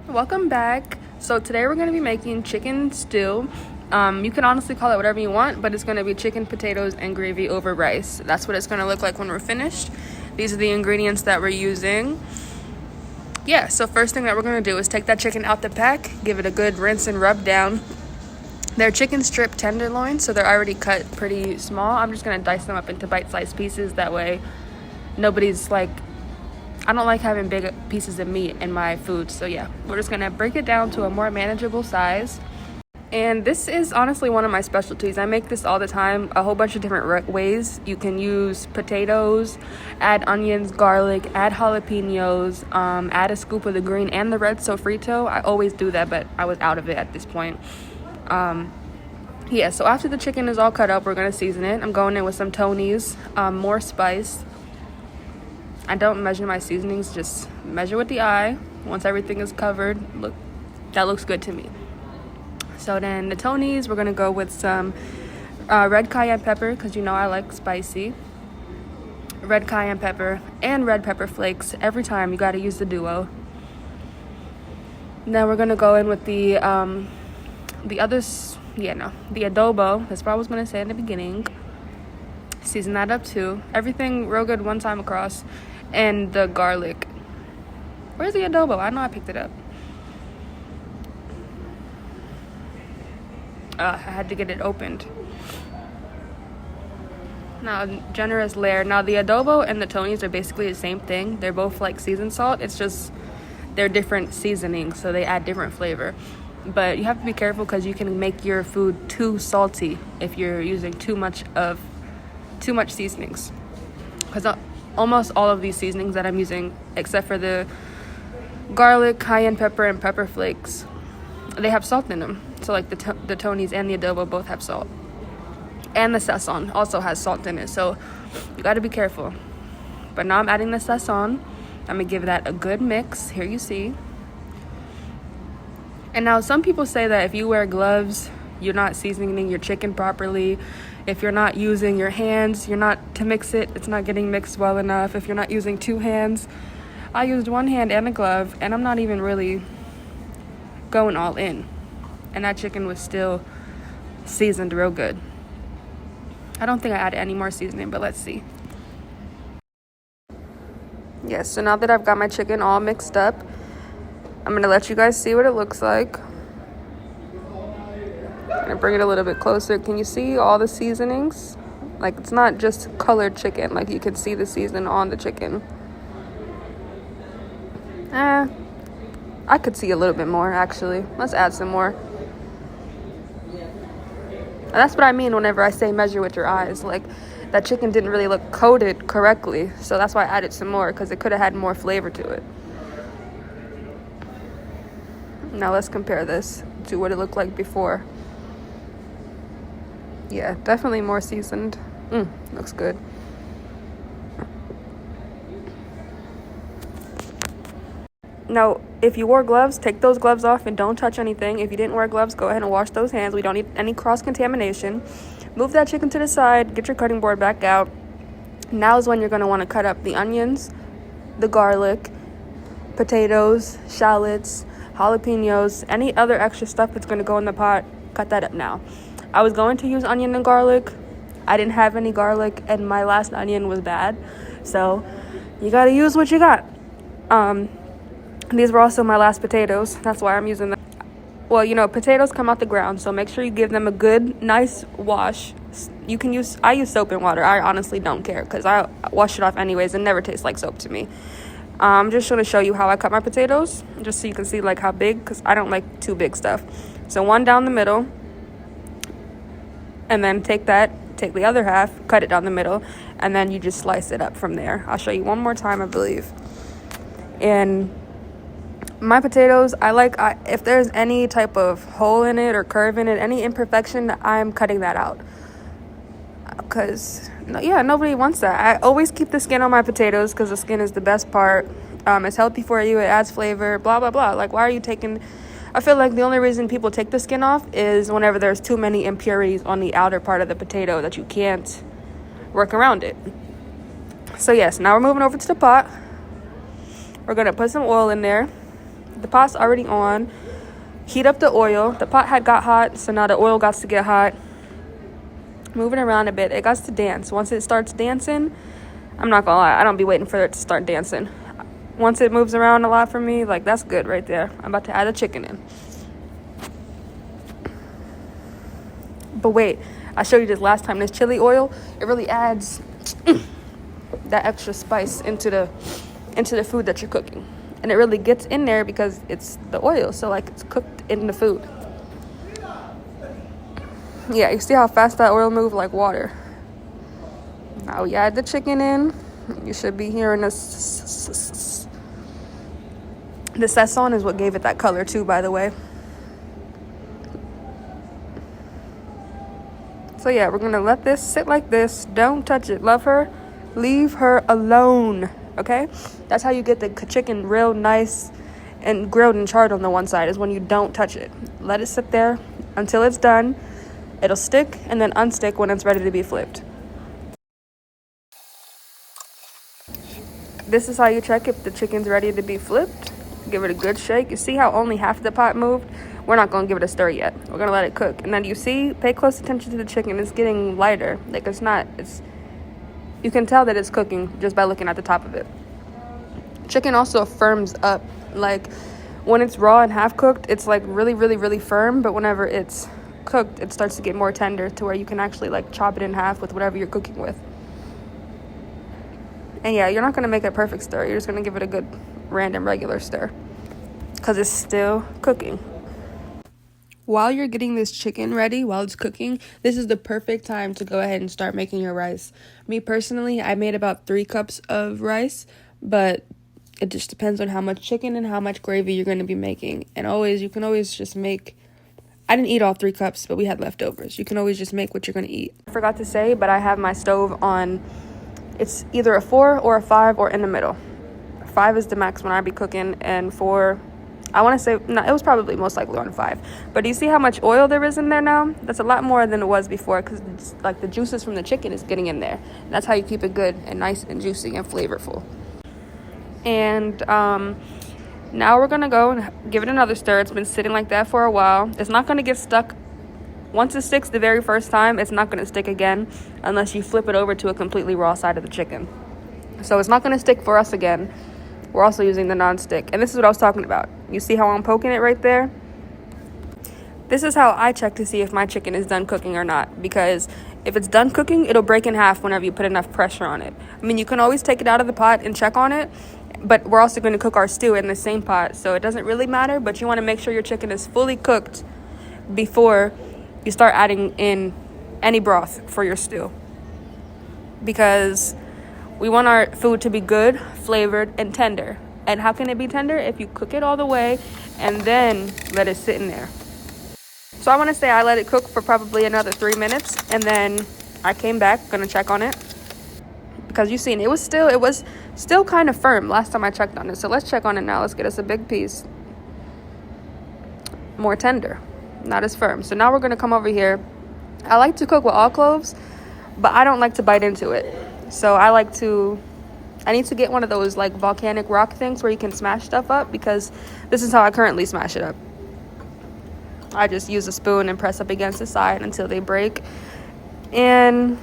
Welcome back. So today we're going to be making chicken stew. You can honestly call it whatever you want, but it's going to be chicken, potatoes, and gravy over rice. That's what it's going to look like when we're finished. These are the ingredients that we're using. Yeah, so first thing that we're going to do is take that chicken out the pack, give it a good rinse and rub down. They're chicken strip tenderloins, so they're already cut pretty small. I'm just going to dice them up into bite-sized pieces. That way nobody's like, I don't like having big pieces of meat in my food. So yeah, we're just gonna break it down to a more manageable size. And this is honestly one of my specialties. I make this all the time, a whole bunch of different ways. You can use potatoes, add onions, garlic, add jalapenos, add a scoop of the green and the red sofrito. I always do that, but I was out of it at this point. Yeah, so after the chicken is all cut up, we're gonna season it. I'm going in with some Tony's, more spice. I don't measure my seasonings, just measure with the eye. Once everything is covered, look, that looks good to me. So then the Tony's, we're gonna go with some red cayenne pepper, because you know I like spicy. Red cayenne pepper and red pepper flakes. Every time you gotta use the duo. Now we're gonna go in with the adobo. That's what I was gonna say in the beginning. Season that up too. Everything real good one time across. And the garlic. Where's the adobo? I know I picked it up. I had to get it opened. Now, generous layer. Now, the adobo and the Tony's are basically the same thing. They're both like seasoned salt. It's just they're different seasonings, so they add different flavor. But you have to be careful because you can make your food too salty if you're using too much seasonings. Because almost all of these seasonings that I'm using, except for the garlic, cayenne pepper, and pepper flakes, they have salt in them. So like the Tony's and the adobo both have salt. And the Sazon also has salt in it. So you got to be careful. But now I'm adding the Sazon. I'm going to give that a good mix. Here you see. And now some people say that if you wear gloves, you're not seasoning your chicken properly. If you're not using your hands, you're not to mix it, it's not getting mixed well enough. If you're not using two hands, I used one hand and a glove, and I'm not even really going all in. And that chicken was still seasoned real good. I don't think I added any more seasoning, but let's see. Yes, so now that I've got my chicken all mixed up, I'm gonna let you guys see what it looks like. I'm gonna bring it a little bit closer. Can you see all the seasonings? Like, it's not just colored chicken. Like, you can see the season on the chicken. I could see a little bit more, actually. Let's add some more. And that's what I mean whenever I say measure with your eyes. Like, that chicken didn't really look coated correctly. So that's why I added some more, because it could have had more flavor to it. Now let's compare this to what it looked like before. Yeah, definitely more seasoned. Looks good. Now, if you wore gloves, take those gloves off and don't touch anything. If you didn't wear gloves, go ahead and wash those hands. We don't need any cross-contamination. Move that chicken to the side. Get your cutting board back out. Now is when you're going to want to cut up the onions, the garlic, potatoes, shallots, jalapenos, any other extra stuff that's going to go in the pot. Cut that up now. I was going to use onion and garlic. I didn't have any garlic, and my last onion was bad. So you got to use what you got. These were also my last potatoes. That's why I'm using them. Well, you know, potatoes come out the ground, so make sure you give them a good, nice wash. I use soap and water. I honestly don't care because I wash it off anyways. It never tastes like soap to me. I'm just going to show you how I cut my potatoes, just so you can see like how big, because I don't like too big stuff. So one down the middle, and then take the other half, cut it down the middle, and then you just slice it up from there. I'll show you one more time, I believe. And my potatoes, if there's any type of hole in it or curve in it, any imperfection, I'm cutting that out. Because, nobody wants that. I always keep the skin on my potatoes because the skin is the best part. It's healthy for you. It adds flavor, blah, blah, blah. Like, why are you taking... I feel like the only reason people take the skin off is whenever there's too many impurities on the outer part of the potato that you can't work around it. So, yes, now we're moving over to the pot. We're going to put some oil in there. The pot's already on. Heat up the oil. The pot had got hot, so now the oil got to get hot. Moving around a bit. It got to dance. Once it starts dancing, I'm not gonna lie, I don't be waiting for it to start dancing. Once it moves around a lot for me, like, that's good right there. I'm about to add the chicken in. But wait, I showed you this last time. This chili oil, it really adds that extra spice into the food that you're cooking. And it really gets in there because it's the oil, so like it's cooked in the food. Yeah, you see how fast that oil moved, like water. Now we add the chicken in. You should be hearing this. The sazon is what gave it that color too, by the way. So yeah, we're gonna let this sit like this. Don't touch it. Love her, leave her alone. Okay, that's how you get the chicken real nice and grilled and charred on the one side, is when you don't touch it. Let it sit there until it's done. It'll stick and then unstick when it's ready to be flipped. This is how you check if the chicken's ready to be flipped. Give it a good shake. You see how only half the pot moved? We're not gonna give it a stir yet. We're gonna let it cook. And then you see, pay close attention to the chicken. It's getting lighter. Like, you can tell that it's cooking just by looking at the top of it. Chicken also firms up. Like, when it's raw and half cooked, it's like really, really, really firm. But whenever it's cooked, it starts to get more tender to where you can actually like chop it in half with whatever you're cooking with. And yeah, you're not gonna make a perfect stir. You're just gonna give it a good random regular stir because it's still cooking. While you're getting this chicken ready, while it's cooking, this is the perfect time to go ahead and start making your rice. Me personally, I made about 3 cups of rice, but it just depends on how much chicken and how much gravy you're going to be making. And you can always just make, I didn't eat all 3 cups, but we had leftovers. You can always just make what you're going to eat. I forgot to say, but I have my stove on, it's either a 4 or a 5 or in the middle. 5 is the max when I be cooking, and 4, I want to say, no, it was probably most likely on 5. But do you see how much oil there is in there now? That's a lot more than it was before, because like the juices from the chicken is getting in there. That's how you keep it good and nice and juicy and flavorful. And now we're going to go and give it another stir. It's been sitting like that for a while. It's not going to get stuck. Once it sticks the very first time, it's not going to stick again unless you flip it over to a completely raw side of the chicken. So it's not going to stick for us again. We're also using the non-stick. And this is what I was talking about. You see how I'm poking it right there? This is how I check to see if my chicken is done cooking or not. Because if it's done cooking, it'll break in half whenever you put enough pressure on it. I mean, you can always take it out of the pot and check on it. But we're also going to cook our stew in the same pot. So it doesn't really matter. But you want to make sure your chicken is fully cooked before you start adding in any broth for your stew. Because we want our food to be good, flavored, and tender. And how can it be tender? If you cook it all the way and then let it sit in there. So I want to say I let it cook for probably another 3 minutes. And then I came back, going to check on it. Because you seen, it was still kind of firm last time I checked on it. So let's check on it now. Let's get us a big piece. More tender. Not as firm. So now we're going to come over here. I like to cook with all cloves, but I don't like to bite into it. So I need to get one of those like volcanic rock things where you can smash stuff up, because this is how I currently smash it up. I just use a spoon and press up against the side until they break. And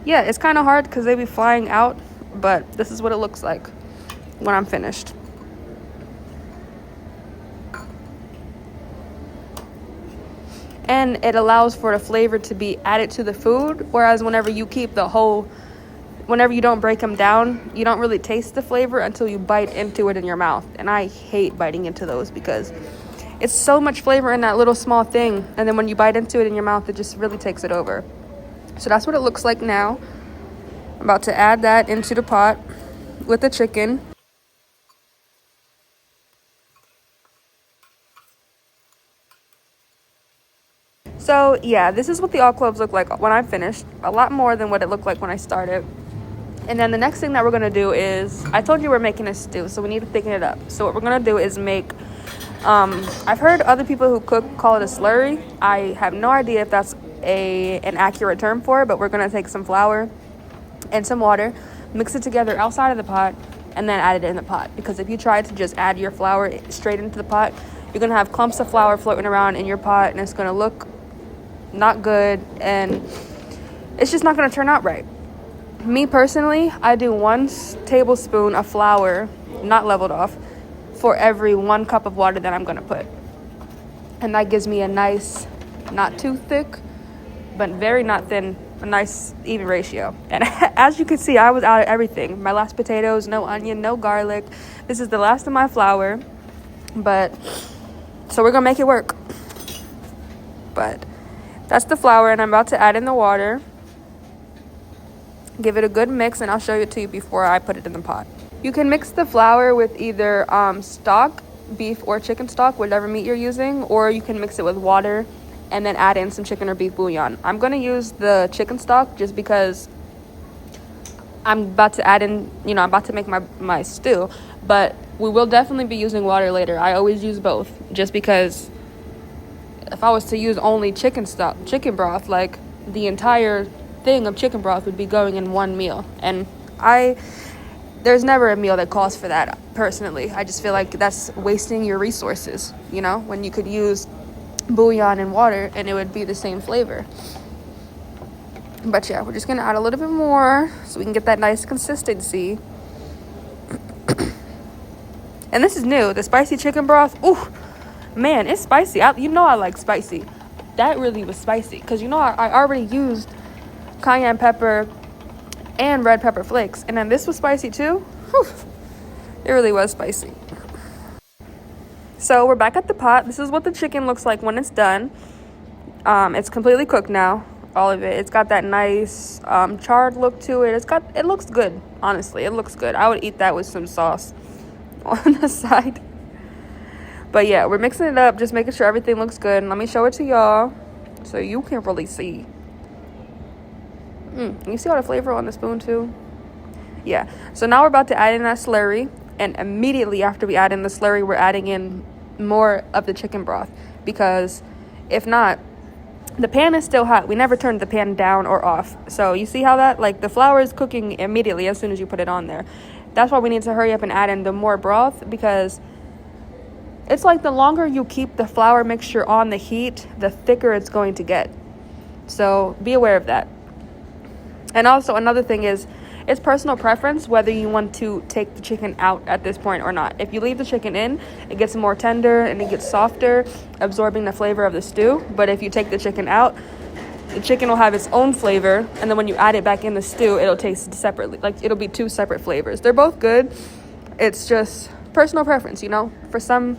yeah, it's kind of hard because they be flying out, but this is what it looks like when I'm finished. And it allows for the flavor to be added to the food, whereas whenever you don't break them down, you don't really taste the flavor until you bite into it in your mouth. And I hate biting into those because it's so much flavor in that little small thing. And then when you bite into it in your mouth, it just really takes it over. So that's what it looks like now. I'm about to add that into the pot with the chicken. So yeah, this is what the all cloves look like when I'm finished. A lot more than what it looked like when I started. And then the next thing that we're going to do is, I told you we're making a stew, so we need to thicken it up. So what we're going to do is make, I've heard other people who cook call it a slurry. I have no idea if that's an accurate term for it, but we're going to take some flour and some water, mix it together outside of the pot, and then add it in the pot. Because if you try to just add your flour straight into the pot, you're going to have clumps of flour floating around in your pot, and it's going to look not good, and it's just not going to turn out right. Me personally, I do 1 tablespoon of flour, not leveled off, for every 1 cup of water that I'm going to put. And that gives me a nice, not too thick, but very not thin, a nice even ratio. And as you can see, I was out of everything. My last potatoes, no onion, no garlic. This is the last of my flour, but so we're going to make it work. But that's the flour, and I'm about to add in the water. Give it a good mix, and I'll show it to you before I put it in the pot. You can mix the flour with either stock, beef or chicken stock, whatever meat you're using, or you can mix it with water and then add in some chicken or beef bouillon. I'm going to use the chicken stock just because I'm about to add in, I'm about to make my stew, but we will definitely be using water later. I always use both just because if I was to use only chicken broth, like the entire thing of chicken broth would be going in one meal, and there's never a meal that calls for that. Personally, I just feel like that's wasting your resources, when you could use bouillon and water and it would be the same flavor. But yeah, we're just gonna add a little bit more so we can get that nice consistency. And this is new, the spicy chicken broth. Ooh, man, it's spicy. I like spicy. That really was spicy because I already used cayenne pepper and red pepper flakes, and then this was spicy too. Whew. It really was spicy. So we're back at the pot. This is what the chicken looks like when it's done. It's completely cooked now, all of it. It's got that nice charred look to it. It looks good, honestly. It looks good. I would eat that with some sauce on the side. But yeah, we're mixing it up, just making sure everything looks good. And let me show it to y'all so you can really see. You see all the flavor on the spoon too? Yeah. So now we're about to add in that slurry, and immediately after we add in the slurry, we're adding in more of the chicken broth, because if not, the pan is still hot. We never turned the pan down or off. So you see how that, the flour is cooking immediately as soon as you put it on there. That's why we need to hurry up and add in the more broth, because it's like the longer you keep the flour mixture on the heat, the thicker it's going to get. So be aware of that. And also another thing is, it's personal preference whether you want to take the chicken out at this point or not. If you leave the chicken in, it gets more tender and it gets softer, absorbing the flavor of the stew. But if you take the chicken out, the chicken will have its own flavor, and then when you add it back in the stew, it'll taste separately. It'll be 2 separate flavors. They're both good. It's just personal preference, For some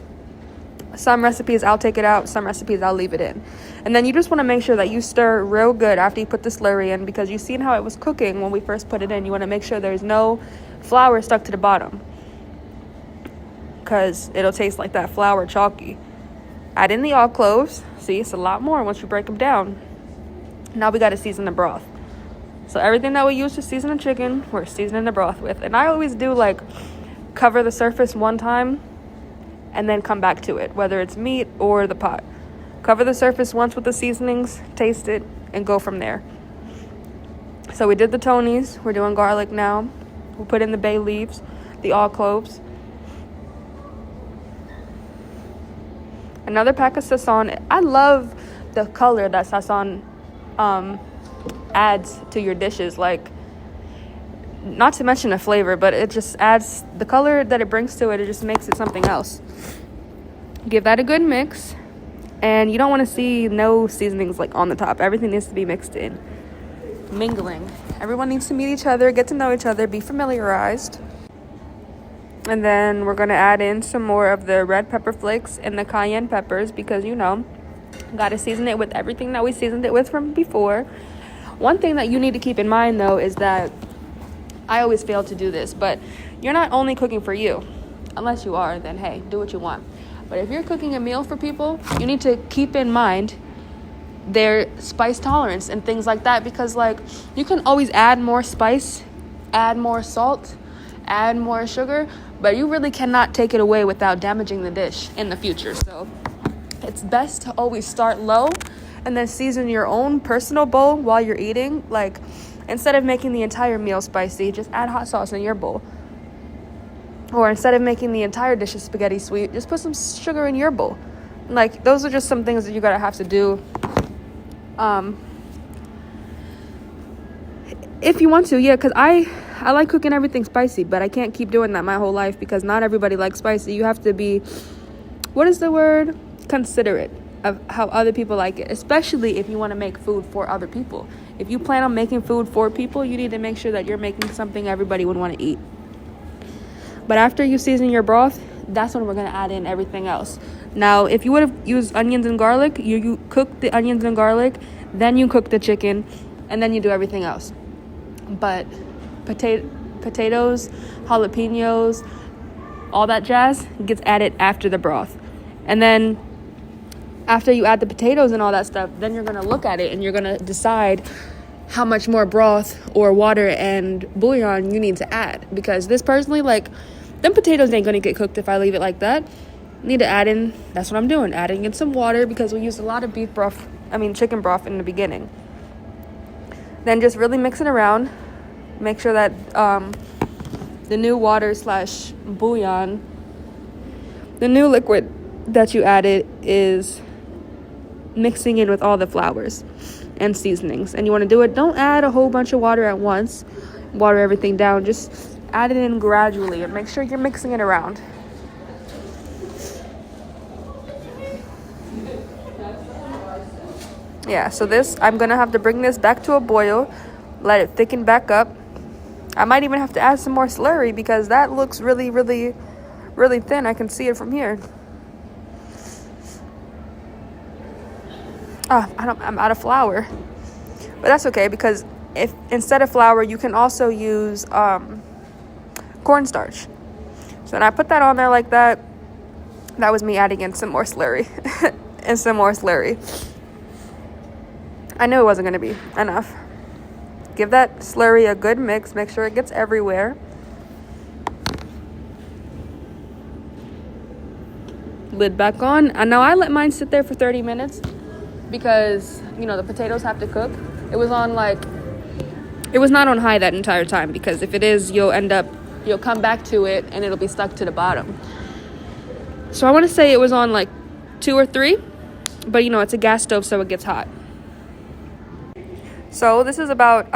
recipes, I'll take it out. Some recipes, I'll leave it in. And then you just want to make sure that you stir real good after you put the slurry in, because you've seen how it was cooking when we first put it in. You want to make sure there's no flour stuck to the bottom, because it'll taste like that flour chalky. Add in the all cloves. See, it's a lot more once you break them down. Now we got to season the broth. So everything that we use to season the chicken, we're seasoning the broth with. And I always do cover the surface one time and then come back to it, whether it's meat or the pot. Cover the surface once with the seasonings, taste it, and go from there. So we did the Tonys. We're doing garlic now. We'll put in the bay leaves, the all cloves. Another pack of Sazon. I love the color that Sazon adds to your dishes. Not to mention the flavor, but it just adds the color that it brings to it. It just makes it something else. Give that a good mix, and you don't want to see no seasonings on the top. Everything needs to be mixed in, mingling. Everyone needs to meet each other, get to know each other, be familiarized. And then we're gonna add in some more of the red pepper flakes and the cayenne peppers, because gotta season it with everything that we seasoned it with from before. One thing that you need to keep in mind though is that I always fail to do this, but you're not only cooking for you. Unless you are, then hey, do what you want. But if you're cooking a meal for people, you need to keep in mind their spice tolerance and things like that, because you can always add more spice, add more salt, add more sugar, but you really cannot take it away without damaging the dish in the future. So it's best to always start low and then season your own personal bowl while you're eating. Instead of making the entire meal spicy, just add hot sauce in your bowl. Or instead of making the entire dish of spaghetti sweet, just put some sugar in your bowl. Like, those are just some things that you're gonna have to do. If you want to, yeah, because I like cooking everything spicy, but I can't keep doing that my whole life because not everybody likes spicy. You have to be, what is the word? Considerate of how other people like it, especially if you want to make food for other people. If you plan on making food for people, you need to make sure that you're making something everybody would want to eat. But after you season your broth, that's when we're going to add in everything else. Now, if you would have used onions and garlic, you cook the onions and garlic, then you cook the chicken, and then you do everything else. But potatoes, jalapenos, all that jazz gets added after the broth. And then after you add the potatoes and all that stuff, then you're going to look at it and you're going to decide how much more broth or water and bouillon you need to add. Because this personally, like, them potatoes ain't going to get cooked if I leave it like that. Need to add in, that's what I'm doing, adding in some water because we used a lot of chicken broth in the beginning. Then just really mix it around. Make sure that the new water / bouillon, the new liquid that you added is mixing in with all the flours and seasonings. And you want to do it, don't add a whole bunch of water at once. Water everything down. Just add it in gradually and make sure you're mixing it around. Yeah, so I'm going to have to bring this back to a boil, let it thicken back up. I might even have to add some more slurry because that looks really, really, really thin. I can see it from here. I'm out of flour. But that's okay because if instead of flour, you can also use cornstarch. So when I put that on there like that, that was me adding in some more slurry and some more slurry. I knew it wasn't going to be enough. Give that slurry a good mix. Make sure it gets everywhere. Lid back on. And now I let mine sit there for 30 minutes because, the potatoes have to cook. It was not on high that entire time because if it is, you'll come back to it and it'll be stuck to the bottom. So I want to say it was on like 2 or 3, but it's a gas stove, so it gets hot. So this is about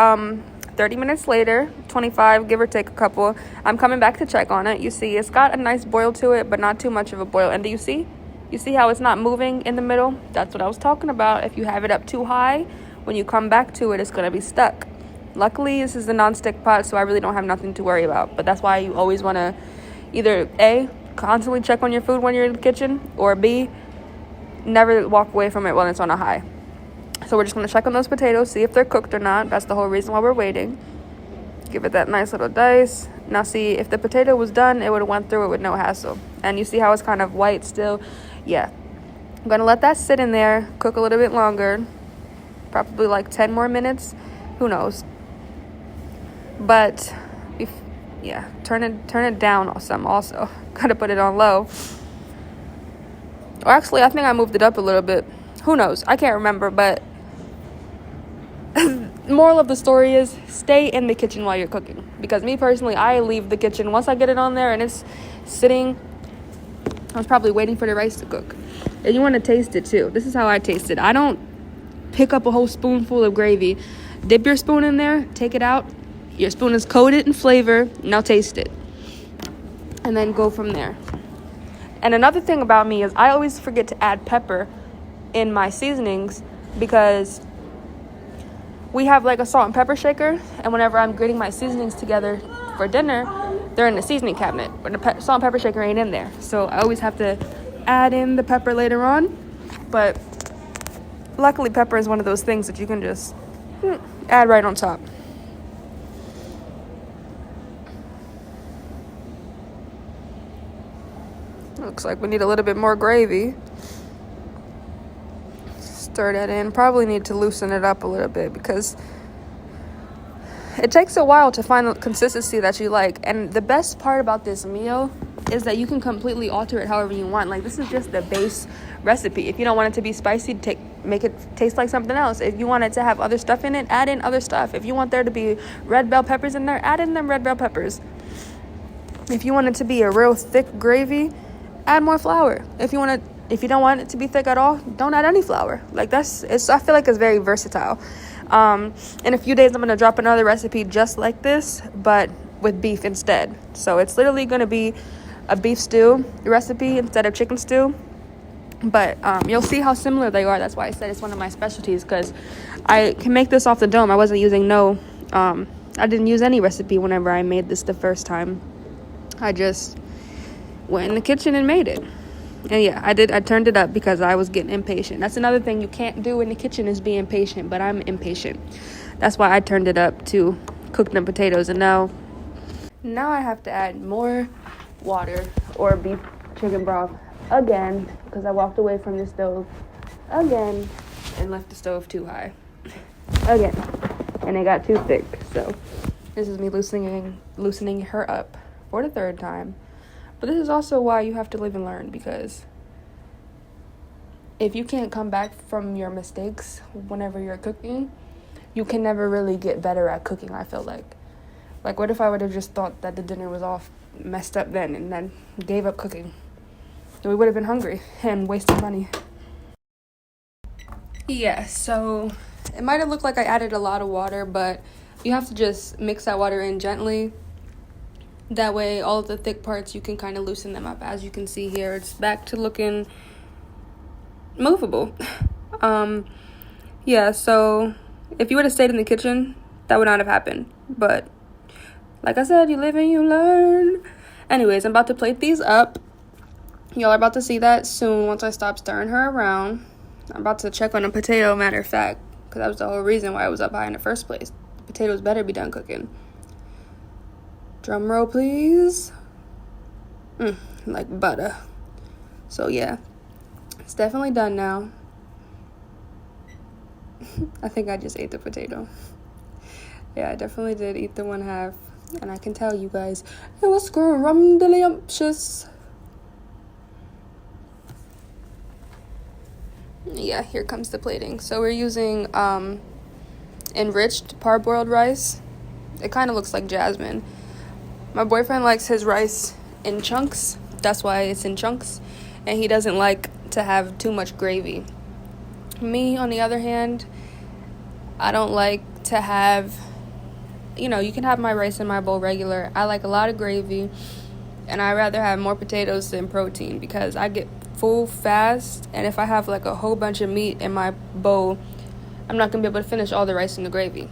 30 minutes later, 25, give or take a couple. I'm coming back to check on it. You see, it's got a nice boil to it, but not too much of a boil. And do you see? You see how it's not moving in the middle? That's what I was talking about. If you have it up too high, when you come back to it, it's going to be stuck. Luckily, this is a non-stick pot, so I really don't have nothing to worry about. But that's why you always want to either A, constantly check on your food when you're in the kitchen, or B, never walk away from it when it's on a high. So we're just going to check on those potatoes, see if they're cooked or not. That's the whole reason why we're waiting. Give it that nice little dice. Now see, if the potato was done, it would have went through it with no hassle. And you see how it's kind of white still? Yeah. I'm going to let that sit in there, cook a little bit longer. Probably like 10 more minutes. Who knows? But, turn it down some also. Got to put it on low. Or actually, I think I moved it up a little bit. Who knows? I can't remember, but moral of the story is stay in the kitchen while you're cooking. Because me personally, I leave the kitchen. Once I get it on there and it's sitting, I was probably waiting for the rice to cook. And you want to taste it too. This is how I taste it. I don't pick up a whole spoonful of gravy. Dip your spoon in there, take it out. Your spoon is coated in flavor. Now taste it. And then go from there. And another thing about me is I always forget to add pepper in my seasonings because we have like a salt and pepper shaker, and whenever I'm getting my seasonings together for dinner, they're in the seasoning cabinet, but the salt and pepper shaker ain't in there. So I always have to add in the pepper later on. But luckily pepper is one of those things that you can just add right on top. Looks like we need a little bit more gravy. Stir that in. Probably need to loosen it up a little bit because it takes a while to find the consistency that you like. And the best part about this meal is that you can completely alter it however you want. Like, this is just the base recipe. If you don't want it to be spicy, make it taste like something else. If you want it to have other stuff in it, add in other stuff. If you want there to be red bell peppers in there, add in them red bell peppers. If you want it to be a real thick gravy, add more flour. If you don't want it to be thick at all, don't add any flour. Like I feel like it's very versatile. In a few days, I'm gonna drop another recipe just like this, but with beef instead. So it's literally gonna be a beef stew recipe instead of chicken stew. But you'll see how similar they are. That's why I said it's one of my specialties, because I can make this off the dome. I wasn't using I didn't use any recipe whenever I made this the first time. I just went in the kitchen and made it. And yeah, I turned it up because I was getting impatient. That's another thing you can't do in the kitchen, is be impatient, but I'm impatient. That's why I turned it up to cook them potatoes. And now I have to add more water or beef chicken broth again, because I walked away from the stove again and left the stove too high again, and it got too thick. So this is me loosening her up for the third time. But this is also why you have to live and learn, because if you can't come back from your mistakes whenever you're cooking, you can never really get better at cooking, I feel like. Like, what if I would have just thought that the dinner was all messed up then and then gave up cooking? We would have been hungry and wasted money. Yeah, so it might have looked like I added a lot of water, but you have to just mix that water in gently. That way, all of the thick parts, you can kind of loosen them up. As you can see here, it's back to looking movable. Yeah, so if you would have stayed in the kitchen, that would not have happened. But like I said, you live and you learn. Anyways, I'm about to plate these up. Y'all are about to see that soon once I stop stirring her around. I'm about to check on a potato, matter of fact, because that was the whole reason why I was up high in the first place. The potatoes better be done cooking. Drum roll, please. Like butter. So yeah, it's definitely done now. I think I just ate the potato. Yeah, I definitely did eat the one half, and I can tell you guys, it was scrumdiddlyumptious. Yeah, here comes the plating. So we're using enriched parboiled rice. It kind of looks like jasmine. My boyfriend likes his rice in chunks. That's why it's in chunks. And he doesn't like to have too much gravy. Me, on the other hand, I don't like to have, you can have my rice in my bowl regular. I like a lot of gravy, and I rather have more potatoes than protein, because I get full fast, and if I have like a whole bunch of meat in my bowl, I'm not gonna be able to finish all the rice and the gravy.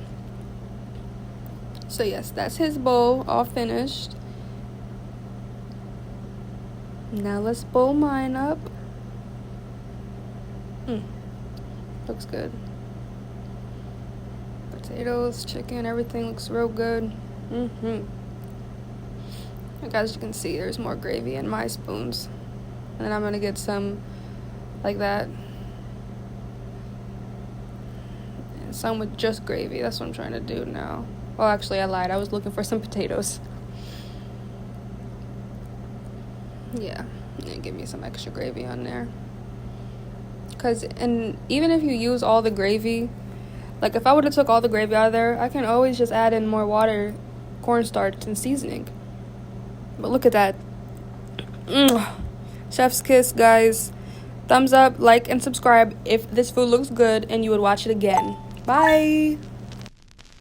So yes, that's his bowl all finished. Now let's bowl mine up. Looks good. Potatoes, chicken, everything looks real good. Like, as you can see, there's more gravy in my spoons. And then I'm gonna get some like that. And some with just gravy. That's what I'm trying to do now. Well, actually, I lied. I was looking for some potatoes. Yeah, and give me some extra gravy on there. And even if you use all the gravy, like if I would have took all the gravy out of there, I can always just add in more water, cornstarch, and seasoning. But look at that. Chef's kiss, guys. Thumbs up, like, and subscribe if this food looks good and you would watch it again. Bye.